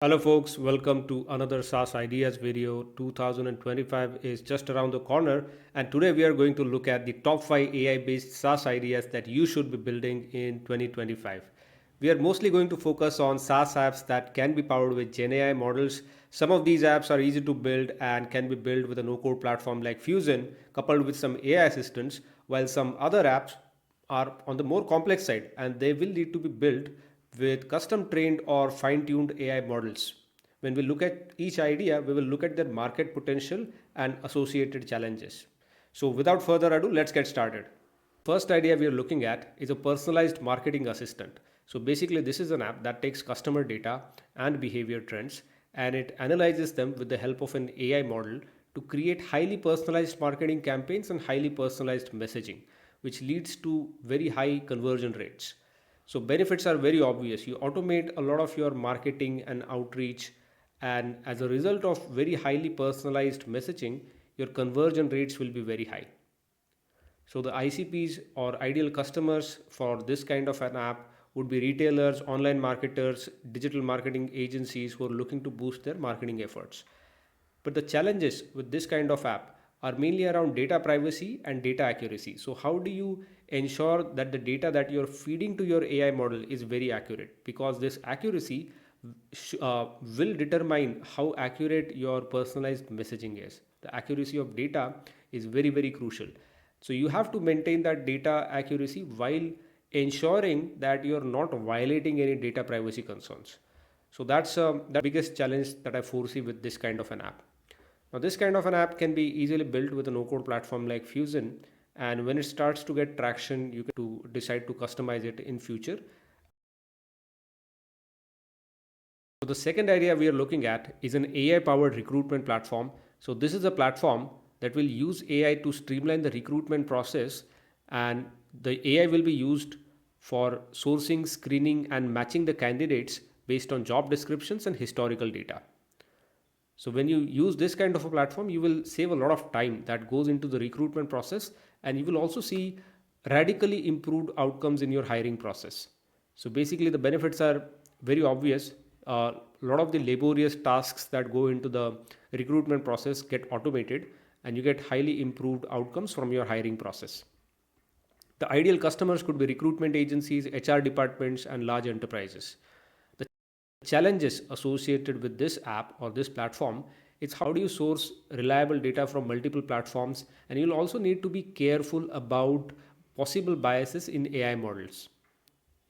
Hello folks, welcome to another SaaS Ideas video. 2025 is just around the corner, and today we are going to look at the top 5 AI-based SaaS ideas that you should be building in 2025. We are mostly going to focus on SaaS apps that can be powered with Gen AI models. Some of these apps are easy to build and can be built with a no-code platform like Fuzen, coupled with some AI assistants, while some other apps are on the more complex side and they will need to be built with custom trained or fine tuned AI models. When we look at each idea, we will look at their market potential and associated challenges. So, without further ado, let's get started. First idea we are looking at is a personalized marketing assistant. So, basically, this is an app that takes customer data and behavior trends and it analyzes them with the help of an AI model to create highly personalized marketing campaigns and highly personalized messaging, which leads to very high conversion rates. So benefits are very obvious. You automate a lot of your marketing and outreach, and as a result of very highly personalized messaging, your conversion rates will be very high. So the ICPs or ideal customers for this kind of an app would be retailers, online marketers, digital marketing agencies who are looking to boost their marketing efforts. But the challenges with this kind of app are mainly around data privacy and data accuracy. So, how do you ensure that the data that you're feeding to your AI model is very accurate? Because this accuracy will determine how accurate your personalized messaging is. The accuracy of data is very, very crucial. So, you have to maintain that data accuracy while ensuring that you're not violating any data privacy concerns. So that's the biggest challenge that I foresee with this kind of an app. Now, this kind of an app can be easily built with a no-code platform like Fuzen, and when it starts to get traction, you can decide to customize it in future. So the second idea we are looking at is an AI-powered recruitment platform. So this is a platform that will use AI to streamline the recruitment process, and the AI will be used for sourcing, screening, and matching the candidates based on job descriptions and historical data. So when you use this kind of a platform, you will save a lot of time that goes into the recruitment process, and you will also see radically improved outcomes in your hiring process. So basically, the benefits are very obvious. A lot of the laborious tasks that go into the recruitment process get automated, and you get highly improved outcomes from your hiring process. The ideal customers could be recruitment agencies, HR departments, and large enterprises. The challenges associated with this app or this platform is how do you source reliable data from multiple platforms, and you'll also need to be careful about possible biases in AI models.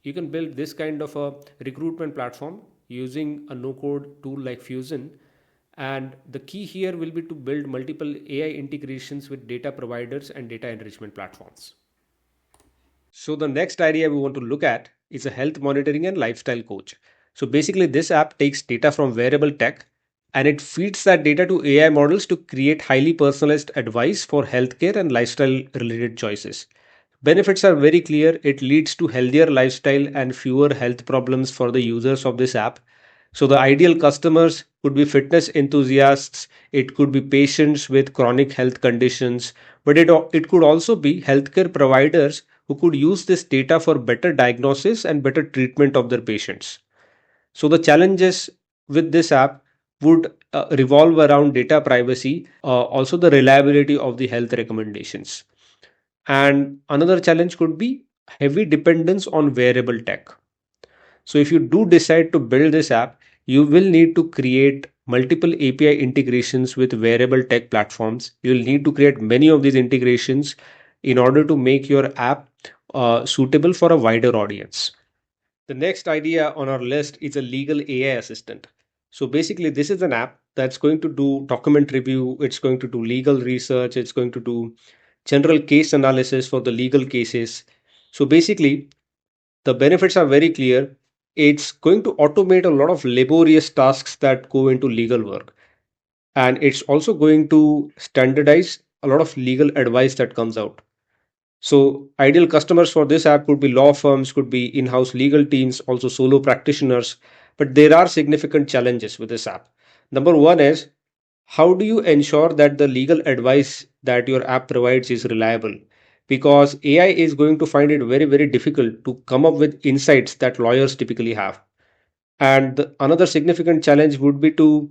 You can build this kind of a recruitment platform using a no code tool like Fuzen, and the key here will be to build multiple AI integrations with data providers and data enrichment platforms. So the next idea we want to look at is a health monitoring and lifestyle coach. So basically this app takes data from wearable tech and it feeds that data to AI models to create highly personalized advice for healthcare and lifestyle related choices. Benefits are very clear. It leads to healthier lifestyle and fewer health problems for the users of this app. So the ideal customers could be fitness enthusiasts, it could be patients with chronic health conditions, but it could also be healthcare providers who could use this data for better diagnosis and better treatment of their patients. So the challenges with this app would revolve around data privacy, also the reliability of the health recommendations. And another challenge could be heavy dependence on wearable tech. So if you do decide to build this app, you will need to create multiple API integrations with wearable tech platforms. You'll need to create many of these integrations in order to make your app suitable for a wider audience. The next idea on our list is a legal AI assistant. So basically, this is an app that's going to do document review, it's going to do legal research, it's going to do general case analysis for the legal cases. So basically, the benefits are very clear. It's going to automate a lot of laborious tasks that go into legal work. And it's also going to standardize a lot of legal advice that comes out. So, ideal customers for this app could be law firms, could be in house legal teams, also solo practitioners. But there are significant challenges with this app. Number one is how do you ensure that the legal advice that your app provides is reliable? Because AI is going to find it very, very difficult to come up with insights that lawyers typically have. And another significant challenge would be to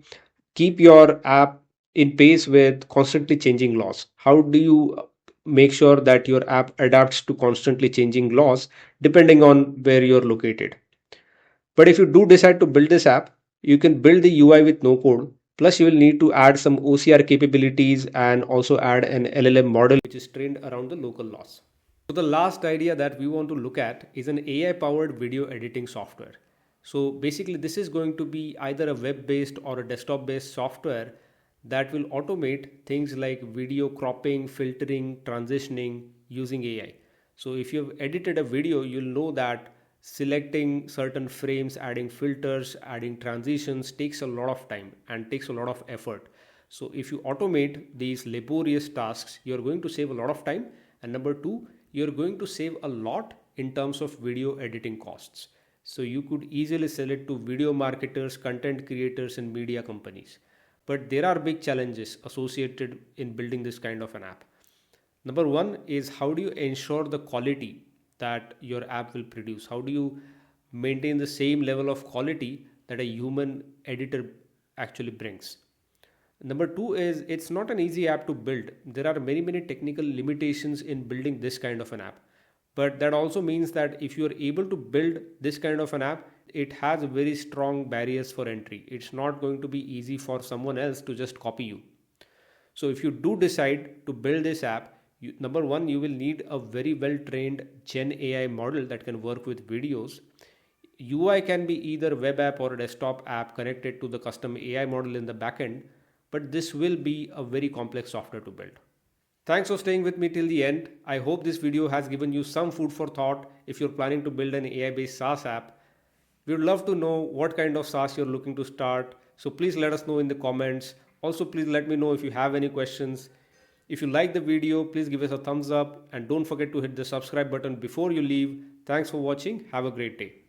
keep your app in pace with constantly changing laws. How do you make sure that your app adapts to constantly changing laws depending on where you're located? But if you do decide to build this app, you can build the UI with no code. Plus, you will need to add some OCR capabilities and also add an LLM model which is trained around the local laws. So the last idea that we want to look at is an AI powered video editing software. So basically this is going to be either a web based or a desktop based software that will automate things like video cropping, filtering, transitioning using AI. So if you've edited a video, you'll know that selecting certain frames, adding filters, adding transitions takes a lot of time and takes a lot of effort. So if you automate these laborious tasks, you're going to save a lot of time. And number two, you're going to save a lot in terms of video editing costs. So you could easily sell it to video marketers, content creators, and media companies. But there are big challenges associated in building this kind of an app. Number one is, how do you ensure the quality that your app will produce? How do you maintain the same level of quality that a human editor actually brings? Number two is, it's not an easy app to build. There are many technical limitations in building this kind of an app. But that also means that if you are able to build this kind of an app, it has very strong barriers for entry. It's not going to be easy for someone else to just copy you. So if you do decide to build this app, number one, you will need a very well trained Gen AI model that can work with videos. UI can be either web app or a desktop app connected to the custom AI model in the backend, but this will be a very complex software to build. Thanks for staying with me till the end. I hope this video has given you some food for thought if you're planning to build an AI-based SaaS app. We would love to know what kind of SaaS you're looking to start. So please let us know in the comments. Also, please let me know if you have any questions. If you like the video, please give us a thumbs up and don't forget to hit the subscribe button before you leave. Thanks for watching. Have a great day.